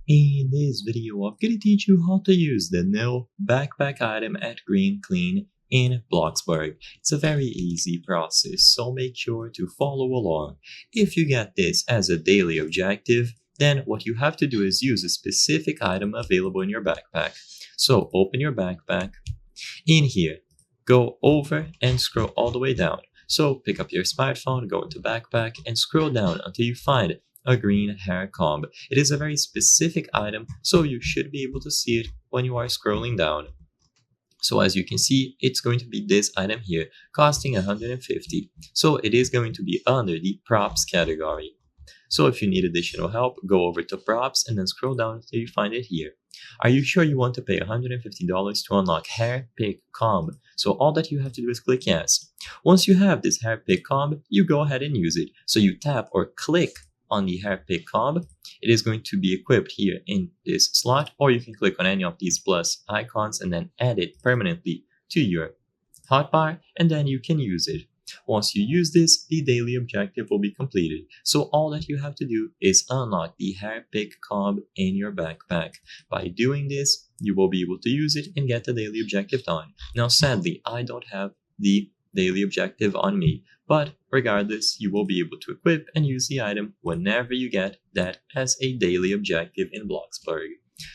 In this video, I'm going to teach you how to use the new backpack item at Green Clean in Bloxburg. It's a very easy process, so make sure to follow along. If you get this as a daily objective, then what you have to do is use a specific item available in your backpack. So open your backpack. In here, go over and scroll all the way down. So pick up your smartphone, go into backpack, and scroll down until you find a green hair comb. It is a very specific item, so you should be able to see it when you are scrolling down. So as you can see, it's going to be this item here, costing 150. So it is going to be under the props category. So if you need additional help, go over to props and then scroll down until you find it here. Are you sure you want to pay $150 to unlock hair pick comb? So all that you have to do is click yes. Once you have this hair pick comb, you go ahead and use it. So you tap or click on the hair pick comb. It is going to be equipped here in this slot, or you can click on any of these plus icons and then add it permanently to your hotbar, and then you can use it. Once you use this, the daily objective will be completed. So all that you have to do is unlock the hair pick comb in your backpack. By doing this, you will be able to use it and get the daily objective done. Now sadly, I don't have the daily objective on me, but regardless, you will be able to equip and use the item whenever you get that as a daily objective in Bloxburg.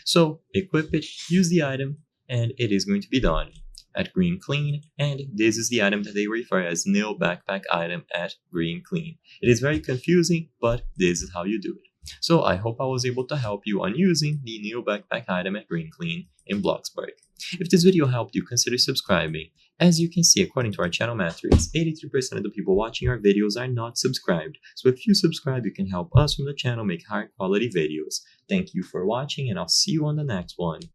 So equip it, use the item, and it is going to be done at Green Clean, and this is the item that they refer as new backpack item at Green Clean. It is very confusing, but this is how you do it. So I hope I was able to help you on using the new backpack item at Green Clean in Bloxburg. If this video helped you, consider subscribing. As you can see, according to our channel metrics, 83% of the people watching our videos are not subscribed. So if you subscribe, you can help us from the channel make higher quality videos. Thank you for watching, and I'll see you on the next one.